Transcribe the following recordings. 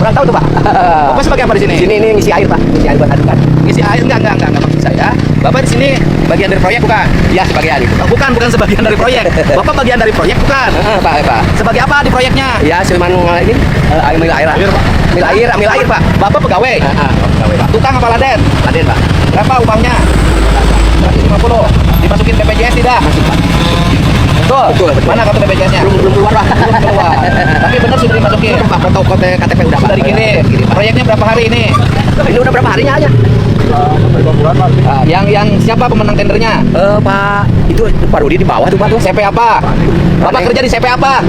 Kurang tahu tuh, Pak. Bapak sebagai apa di sini? Sini ini ngisi air, Pak. Ngisi air buat aduk kan. Ngisi air enggak maksud saya. Bapak di sini bagian dari proyek bukan? Ya sebagian itu. Oh, bukan sebagian dari proyek. Bapak bagian dari proyek bukan? Pak. Sebagai apa di proyeknya? Ya cuman ini ambil air. Ambil air, Pak. Bapak pegawai. Pegawai, Pak. Tukang apa laden? Laden, Pak. Berapa upahnya? 150. Dimasukin BPJS tidak? Masuk, Pak. Betul. Mana kartu BPJS-nya? Belum keluar, Pak. Belum keluar. Tapi benar sudah dimasukin. Pak, foto KTP udah, Pak. Sudah dikirim. Proyeknya berapa hari ini? Ini udah berapa harinya aja? Yang siapa pemenang tendernya? Pak, itu Pak Rudi di bawah tuh, Pak tuh. CP apa? Bapak kerja di CP apa?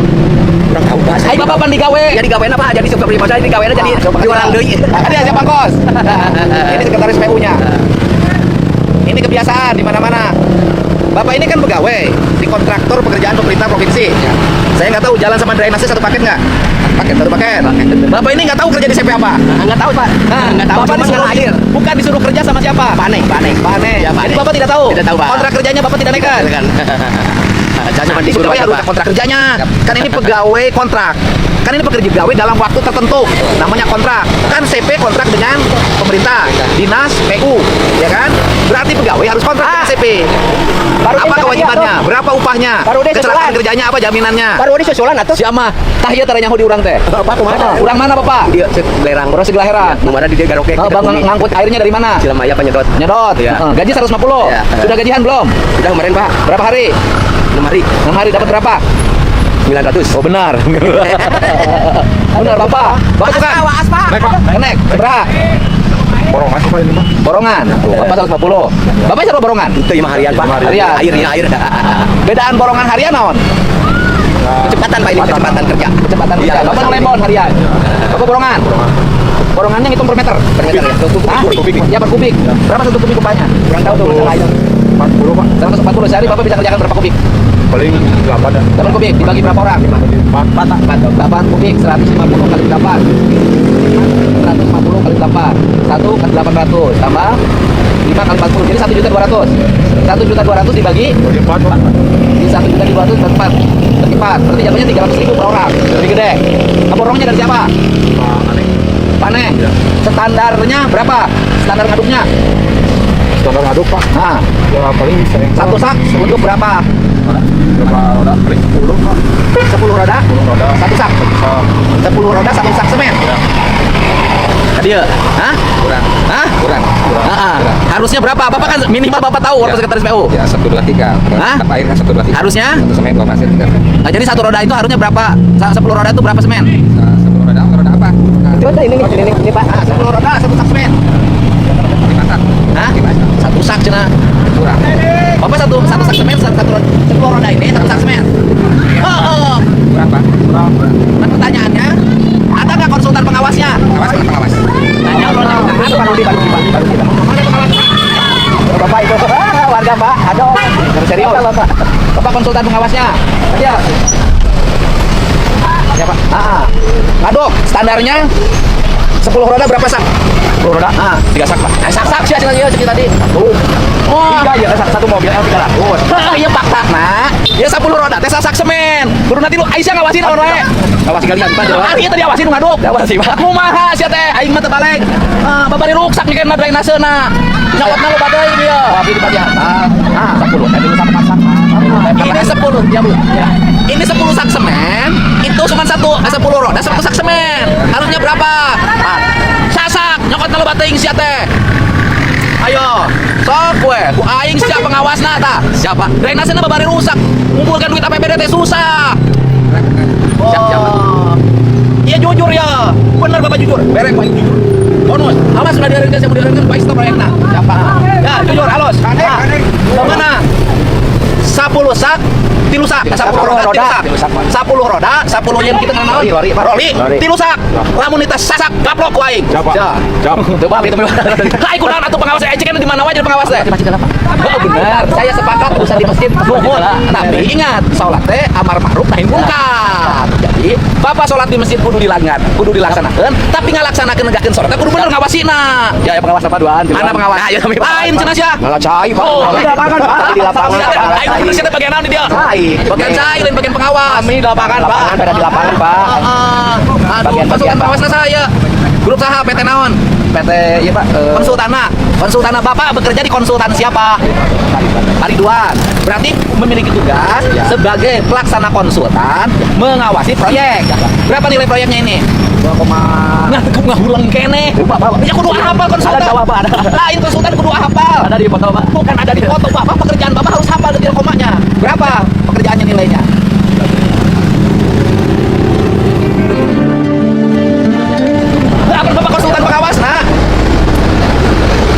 Kurang tahu, Pak. Hai Bapak pan digawe. Ya digawein apa? Jadi suka beli pasar digawein jadi jualan deui. Ada siapa kos? Ini sekretaris PU-nya. Ini kebiasaan di mana-mana. Bapak ini kan pegawai di kontraktor pekerjaan pemerintah provinsi. Saya nggak tahu jalan sama drainase satu paket nggak? Satu paket. Bapak ini nggak tahu kerja di CP apa? Enggak tahu, Pak. Enggak tahu. Bapak Cuma disuruh air. bukan disuruh kerja sama siapa? Panen. Ya, Jadi Bapak tidak tahu. Tidak tahu, Pak. Kontrak kerjanya Bapak tidak naikkan. Kan. Jangan Nanti disuruh pegawai harus Pak. kontrak kerjanya. Kan ini pegawai kontrak. Kan ini pegawai dalam waktu tertentu. Namanya kontrak. Kan CP kontrak dengan pemerintah, dinas, PU, ya kan? Berarti pegawai harus kontrak dengan CP. Apa kewajibannya? Berapa upahnya? Kecelakaan kerjanya apa jaminannya? Baru di susulan atuh. Siapa? Tah ieu tara nyaho di urang teh. Pak kumaha? Urang mana Bapak? Dia segelerang. Urang Segelaheran. Nu mana di dia garoke. Bang ngangkut airnya dari mana? Cilemaya penyedot. Nyedot. Ya. Gaji 150. Ya. Sudah gajian belum? Udah kemarin, Pak. Berapa hari? 6 hari. 6 hari dapat berapa? 900. Oh benar. Benar Bapak. Bapak tukang. Awas, Pak. Naik Pak. Naik. Berapa? Borongan apa ini, Pak? Borongan. Bapak 150. Bapak seru borongan. Itu 5 harian, Pak. Harian. Air. Bedaan borongan harian naon? Kecepatan, Pak, ini kecepatan kerja. Kecepatan Iya, kerja. Bapak ngelembon harian. Bapak borongan. Borongannya ngitung per meter. Per meter ya. Hah? Ya per kubik. Berapa satu kubik upahnya? Kurang tahu tuh masalahnya. 40, Pak. 140 sehari Bapak bisa kerjakan berapa kubik? Paling 8 ya. 8 kubik dibagi berapa orang? 8 kubik 150 kali 8. 150 kali 8. 1 kali 800 tambah 5 kali 40. Jadi 1.200.000. 1.200.000 dibagi Bagi 4, Pak. di 1.200.000 bagi 4. Bagi 4. Berarti jatuhnya 300.000 per orang. Lebih gede. Nah, borongnya dari siapa? Pak Aneh. Paneh. Ya. Standarnya berapa? Standar ngaduknya? Standar ngaduk, Pak. Nah, Ya paling sering. satu sak untuk berapa? Berapa roda? Paling 10, Pak. 10 roda? 10 roda. Satu sak. 10 roda satu sak semen. Ya. Dia, hah? Kurang. Hah? Kurang. Harusnya berapa? Bapak kan minimal Bapak tahu waktu sekretaris PU. Ya 1, 2, 3. Hah? Air kan 1, 2, 3. Harusnya? 1 semen 2 pasir 3. Nah, jadi satu roda itu harusnya berapa? 10 roda itu berapa semen? 10 roda apa? Coba ini, Pak. 10 roda satu sak semen. 5 sak. Hah? Satu sak cina. Kurang. Bapak satu sak semen, satu roda, 10 roda ini satu sak semen. Oh. Kurang, Pak. Kurang. Nah, pertanyaannya, ada nggak konsultan pengawasnya? Pengawas. Tanya roda. Ada Pak Rudi, Mana pengawasnya? Bapak itu warga, Pak. Ada. Serius? Bapak. Bapak konsultan pengawasnya? Iya. Ya Pak. Ngaduk, standarnya 10 roda berapa sak? 10 roda. 3 sak Pak. Sak sih hasilnya segini tadi. Wah. Ya, satu mobil L300. Iya Pak nak. Ya 10 roda teh sak semen. Kudu nanti lu Aisyah ngawasin naon wae. Ngawasi kalian, Pak. Ieu tadi awasin ngaduk. Ngawasi, Pak. Kumaha sia teh aing mah teu balik. Babari ruksak mikeun drainasena. Nyawatna lu baday dia. Tapi di bagian 10 tadi lu sak pasak. Ini 10 ya Bu. Ini 10 sak semen, itu cuma 10 roda 1 sak semen. Harusnya berapa? 4. Sasak, nyokot kalau bateing sia teh. Ayo, sok gue, ku aing siap pengawasna ta. Siapa? Drainasena babari rusak. Ngumpulkan duit APBD teh susah. Siap. Iya jujur ya. Bener Bapak jujur. Berek Pak jujur. Bonus. Awas sudah diarinkan saya mau diarinkan Pak stop proyekna. Siapa? Ya, jujur halus. Mana? 10 sak 3 sak 10 roda 3 sak 10 roda 10 yang kita kenal Lori. 3 sak lamun kita sasak gaplok ku aing Jam. coba itu aing kunaon atuh pengawas aing cekeun di mana wae jadi pengawas teh oh benar saya sepakat urusan di masjid luhur tapi ingat salat teh amar ma'ruf nahi munkar jadi bapak salat di masjid kudu dilaksanakeun tapi ngalaksanakeun negakeun salat teh kudu bener ngawasina Ya, pengawas apa duaan? mana pengawas lain cenah sia Ngalacai, Pak. Oh, Di lapangan, Pak. Di lapangan. aing bener bagian naon di dia Cai. bagian cai lain bagian pengawas Kami di lapangan, Pak. Ada di lapangan, Pak. Aduh, konsultan pengawasna saya. Grup saha PT naon? PT iya Pak. Konsultana Bapak bekerja di konsultan siapa? Ridwan. Berarti memiliki tugas sebagai pelaksana konsultan mengawasi proyek. Berapa nilai proyeknya ini? 2, Nah, nggak ulang kene. Ya kudu hafal konsultan. Ada Pak, ada. Lain konsultan kudu hafal. ada di foto Pak. Bukan ada di foto Bapak, pekerjaan Bapak harus hafal detail komanya. Berapa pekerjaannya nilainya? Berapa Bapak konsultan pengawas? Nah,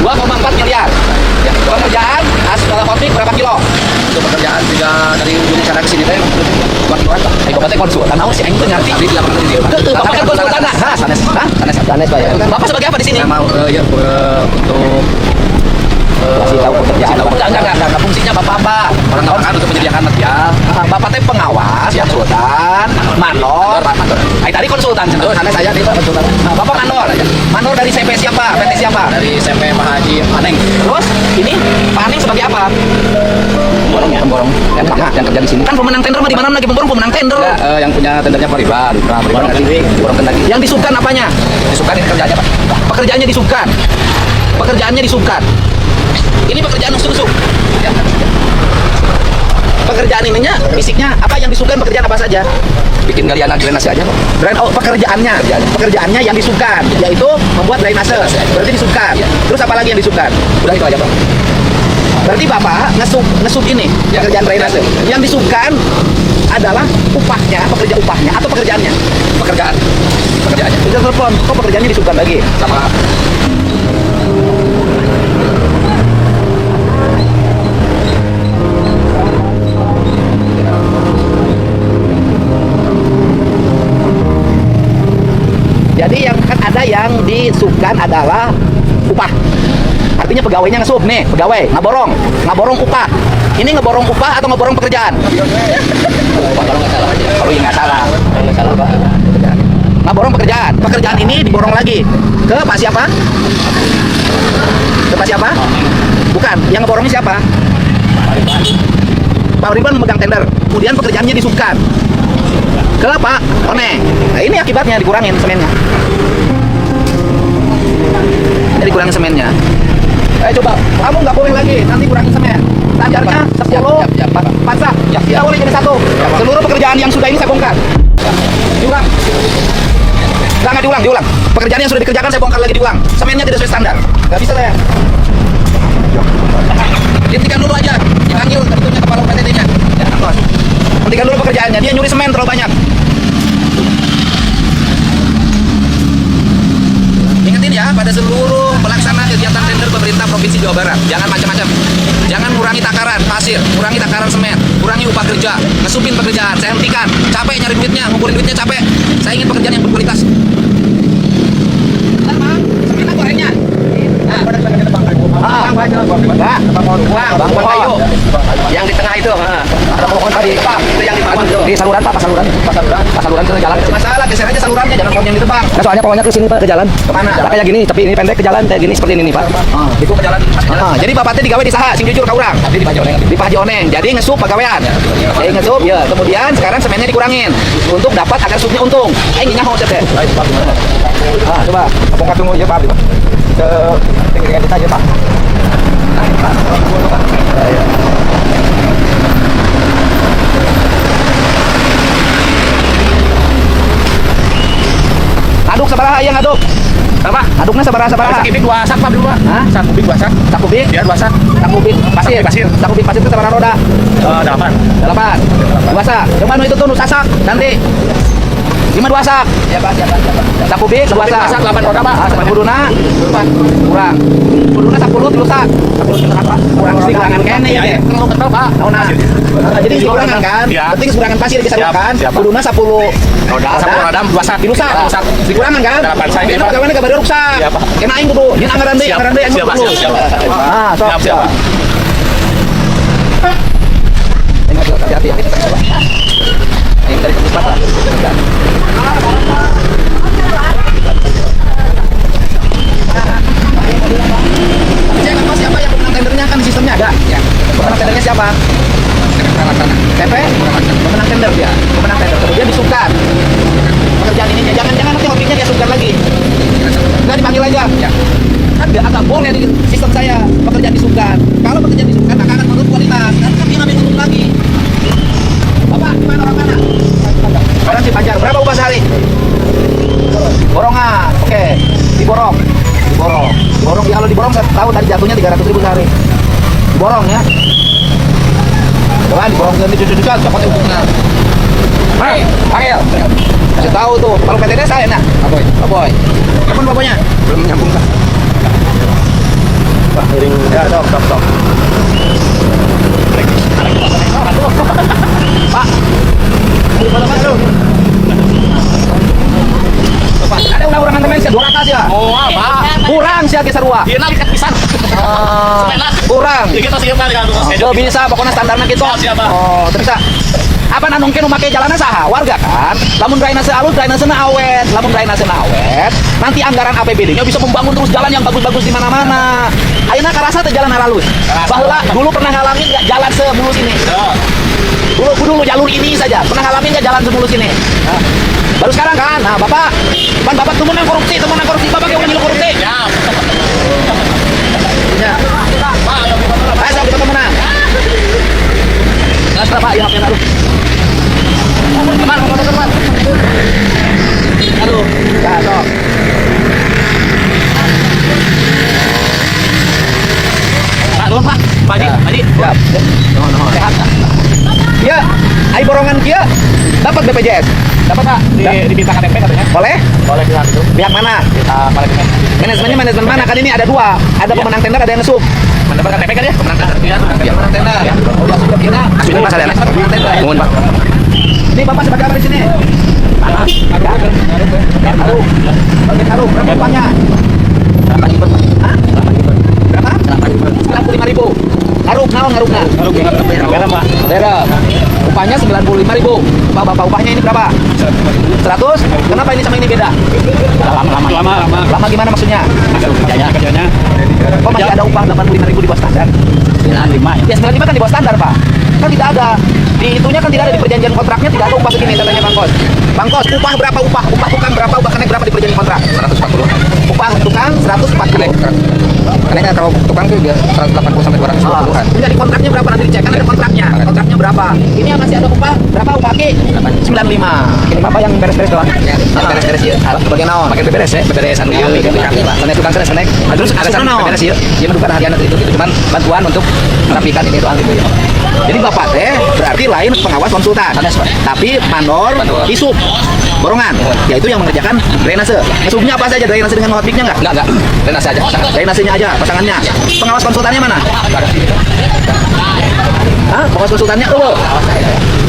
2,4 miliar. Pekerjaan hotmix berapa kilo? Untuk pekerjaan juga dari ujung sana ke sini teh 2 kiloan Pak. Bapak teh konsultan, naon sih aing teu ngerti. Tadi di lapangan dia Pak. Bapak kan konsultan. Hah? Sanes. Hah? Sanes Pak ya. Bapak sebagai apa di sini? Saya mau untuk kasih tahu pekerjaan. Enggak, fungsinya Bapak apa? Orang kan untuk menyediakan material. Bapak teh pengawas, konsultan, mandor. Tadi konsultan Terus sana saya di konsultan. Bapak mandor. Mandor dari CP siapa? PT siapa? Dari SMP Mahaji Aneng. Terus ini Pak Aning sebagai apa? Pemborong yang kerja di sini. Kan pemenang tender mah di mana lagi pemenang tender? Ya, yang punya tendernya Pak Ridwan. Ridwan ngasih borong tender. Yang disubkan apanya? Disukain kerjanya Pak. Pekerjaannya disubkan. Pekerjaannya disubkan. Ini pekerjaan nusuk-nusuk. Ya. Pekerjaan ininya, fisiknya apa yang disubkan pekerjaan apa saja? Bikin galian drainase aja Pak. Pekerjaannya yang disubkan, yaitu membuat drainase. Berarti disubkan. Terus apa lagi yang disubkan? Udah itu aja Pak. Berarti Bapak ngesub ini pekerjaan drainase. Yang disubkan adalah upahnya, pekerja upahnya atau pekerjaannya? Pekerjaannya. Bisa telepon, kok pekerjaannya disubkan lagi? Sama Jadi yang kan ada yang disubkan adalah upah. Artinya pegawainya ngesub nih, pegawai ngaborong upah. Ini ngeborong upah atau ngeborong pekerjaan? kalau nggak salah aja. Kalau nggak salah Pak. Ngaborong pekerjaan. Pekerjaan ini diborong lagi ke Pak siapa? Ke Pak siapa? Bukan. Yang ngeborongnya siapa? Pak Ridwan memegang tender. Kemudian pekerjaannya disubkan ke Pak One. Nah, ini akibatnya dikurangin semennya. Jadi kurangin semennya. Coba, kamu nggak boleh lagi, nanti kurangin semen. Standarnya 10 pasang. Kita boleh jadi 1. Seluruh pekerjaan yang sudah ini saya bongkar. Diulang. Nggak diulang. Pekerjaan yang sudah dikerjakan saya bongkar lagi diulang. Semennya tidak sesuai standar. Nggak bisa saya. Hentikan dulu aja. Dipanggil tentunya kepala PTT-nya. Ya, hentikan dulu pekerjaannya. Dia nyuri semen terlalu banyak. Ingetin ya, pada seluruh pelaksana kegiatan tender pemerintah Provinsi Jawa Barat, jangan macam-macam. Jangan kurangi takaran pasir, kurangi takaran semen, kurangi upah kerja, ngesupin pekerjaan. Saya hentikan. Capek nyari duitnya, ngumpulin duitnya capek. Saya ingin pekerjaan yang berkualitas. Semennya gorengnya. Bang Bayu. Yang di tengah itu, ada pohon tadi, Pak. Itu yang dibangun itu. Di saluran, Pak, saluran ke jalan. Masalah, geser aja salurannya, jangan pohon yang ditebang. Nah, soalnya pohonnya ke sini Pak, ke jalan. Kemana? Nah, kayak gini, tapi ini pendek ke jalan kayak gini seperti ini nih Pak. Itu ke jalan. Jadi Bapak teh digawe di saha, sing jujur ka urang. Di Pak Joneng. Di Pak Joneng. Jadi ngesup pegawaian. Jadi ngesup, ya. Kemudian sekarang semennya dikurangin untuk dapat agar supnya untung. Aing nyaho teh. Coba bongkar tunggu ya Pak. Ke tinggikan kita aja Pak. Aduk sabaraha yang aduk? Apa? Aduknya sabaraha? Sak kubik 2 sak Pak dulu Pak. Hah? Sak kubik 2 sak. Sak kubik? Ya 2 sak. Sak kubik pasir. Pasir. Sak kubik pasir itu sabaraha roda? 8. 8. 2 sak. Coba nu itu tuh nu sasak nanti. 5 2 sak. Ya Pak, siapa? Sak kubik 2 sak. 2 sak 8 roda Pak. Sak kuduna kurang. Kuduna 10 3 sak. Kurang sekurangan kene ya. Terlalu kental Pak. Nah, jadi sekurangan kan? Ya. Penting sekurangan pasir disalurkan. Siap. Kuduna 10 Roda 10 roda 2 sak. 3 sak. Sekurangan kan? 8 sak. Ini pegawainya kabar ruksak. Siap, Pak. Kena aing kudu, nyen anggaran deui, Siap. anggaran deui Siap, Pak. Siap. Ah, sok. Siap, Pak. Ini hati-hati. Ini dari tempat Pak. Cek apa siapa yang pemenang tendernya kan di sistemnya ada. Ya. Pemenang tendernya siapa? TP? Pemenang tender dia. Pemenang tender. Kemudian disubkan. Pekerjaan ini jangan Boleh di sistem saya pekerjaan disubkan. Kalau pekerjaan disubkan maka akan menurut kualitas. Dan kami ngambil untung lagi. Bapak, gimana orang mana? Orang Cipanjar. Berapa upah sehari? Borongan. Oke. Diborong. Diborong. Kalau diborong saya tahu tadi jatuhnya 300.000 sehari. Diborong ya. Coba diborong ke dicuci-cucian, copot untuknya. Hai, panggil. Kasih tahu tuh, kalau PTD saya enak. Aboy. Kapan bapaknya? Belum nyambung Pak. Pak, miring. Ya, sok. Pak. Mana lu? Pak, ada ulang-ulangan temen sih 2 sih ya. Oh, apa? Kurang sih ke sarua. Dia nak ikat pisan. Kurang. Ya kita siap kali kalau saya. Oh, bisa pokoknya standarnya gitu. Siap, Pak. Oh, terus apa nanungkeun make jalanan saha warga kan, lamun drainase alus drainasena awet, nanti anggaran APBD-nya bisa membangun terus jalan yang bagus-bagus di mana-mana. Ayeuna karasa teh jalan halus. Baheula dulu pernah ngalamin nggak jalan semulus ini? Dulu jalur ini saja pernah ngalamin nggak jalan semulus ini? Nah, baru sekarang kan. Nah, Bapak temen yang korupsi, Bapak yang nyiluk korupsi. Ya. Ayo sampai temenan. Nah, Pak, ya HP aduh. Teman. Aduh, ya, sok. Pak. Haji. Siap. Nuhun. Sehat. Ya, ai borongan kia dapat BPJS. Dapat Pak? Diminta KTP katanya. Boleh? Boleh bilang itu. Pihak mana? Manajemen. Manajemen mana? Kan ini ada 2. Ada pemenang tender, ada yang ngesub. Mendapat KTP kan ya? Pemenang tender. Iya, pemenang tender. Oh, ya sudah kira. Sudah Pak Salena. Mohon Pak. Ini Bapak sebagai apa di sini? Harum. Berapa upahnya? Berapa? 95.000. Harupna. Berapa? Berapa? Upahnya 95.000. Bapak upahnya ini berapa? 100. Kenapa ini sama ini beda? Lama. Lama gimana maksudnya? Kerjanya. Kok masih ada upah 85.000 di bawah standar? 95 Ya 95 kan di bawah standar Pak. Kan tidak ada. Di itunya kan tidak ada, di perjanjian kontraknya tidak ada upah begini katanya Bang Kos. Upah berapa upah? Upah tukang berapa? Upah naik berapa di perjanjian kontrak? 140. Upah tukang 140. Karena kalau tukang itu dia 180 sampai 220-an. Enggak, di kontraknya berapa nanti dicek kan ada kontraknya. Kontraknya berapa? Ini yang masih ada upah berapa upah Ki? 95. Ini Bapak yang beres-beres doang. Ya, beres-beres ya. Bagian naon? Pakai beberes ya, beberes anu ieu gitu kan. Sana tukang sana snack. Terus ada sana beberes ya. Dia mendukan harian itu cuman bantuan untuk merapikan ini doang gitu ya. Jadi Bapak teh berarti lain pengawas konsultan. Tapi mandor isub borongan. Yaitu yang mengerjakan drainase. Isubnya apa saja? Drainase dengan hotbiknya enggak? Drainase aja. Drainasenya aja, pasangannya. Pengawas konsultannya mana? Hah? Pengawas konsultannya eueuh.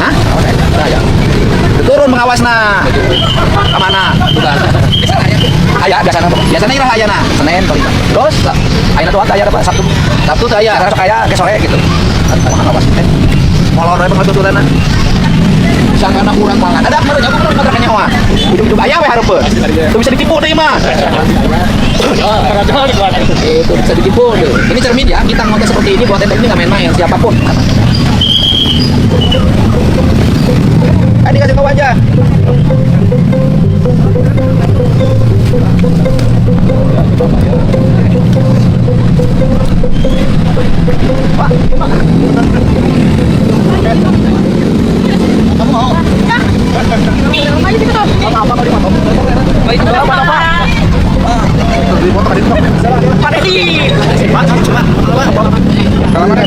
Hah? Turun pengawasna. Ke mana? Bukan. Aya biasana iraha ayana. Senin kali. Terus ayeuna doang aya dapat Sabtu teh aya. Sok aya ke sore gitu. Pengawas teh. Molor we pengawas konsultanna. Sangkana kurang banget. Ada apa jago kurang kontrakannya nyawa. Ujung-ujung aya we hareupeun. Itu bisa ditipu deui mah. Itu bisa ditipu deh. Ini cermin ya, kita ngotot seperti ini buat tender ini nggak main-main siapapun. Dikasih tahu aja. Pak, kamu mau? Apa kau dimotong? Baik, apa? Dipotong tadi. Pak Dedi. Pak, coba. Kalau menang.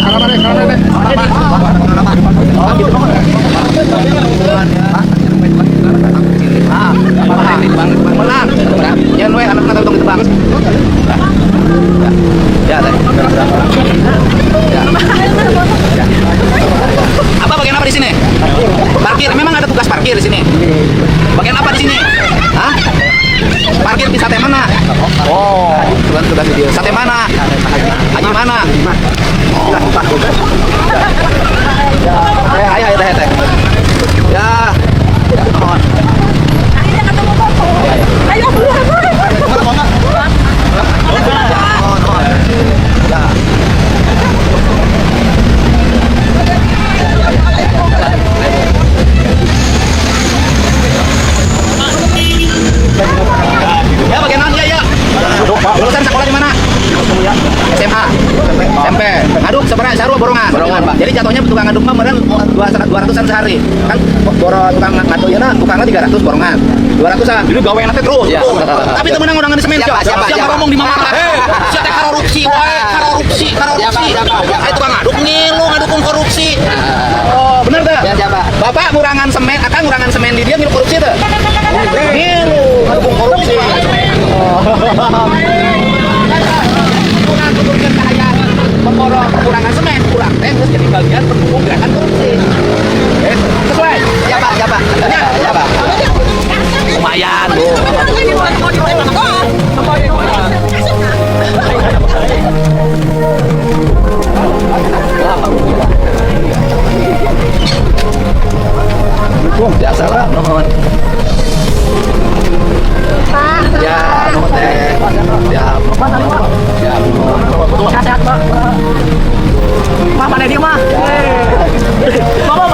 Jangan we anak-anak tong ditebang. Ya, teh. Ya. Apa bagian apa di sini? Parkir. Memang ada tugas parkir di sini. Bagian apa di sini? Hah? Parkir di sate mana? Oh, tugas video. Sate mana? Haji mana? Oh, ya, ayo teh. Ya. Mohon. Ayo, Ya, bagian ya. Lulusan sekolah di mana? SMA. SMP. Ngaduk sebenarnya sarua borongan. Borongan, Pak. Jadi jatuhnya tukang ngaduk mah meureun 200-an sehari. Kan tukang ngaduk yeuna tukangna 300 borongan. 200-an. Jadi gawean teh terus. Iya. Tapi teu meunang udangan di semen, Siapa? Cok. Siapa ngomong di mana? Heh, sia teh korupsi wae, korupsi. Siapa? Ai tukang ngaduk ngilu ngadukun korupsi. Oh, bener teu? Ya, siapa? Bapak ngurangan semen, akang ngurangan semen di dia ngilu korupsi teu? Ngilu ngadukun korupsi. Memborong kekurangan semen, kurang teh terus jadi bagian pendukung gerakan korupsi. Sesuai? Siapa? Siapa? Lumayan, Bu. Biasa lah, nuhun. Ya, nuhun teh. Ya, Sehat, Pak. Mah mana dia mah? Bapak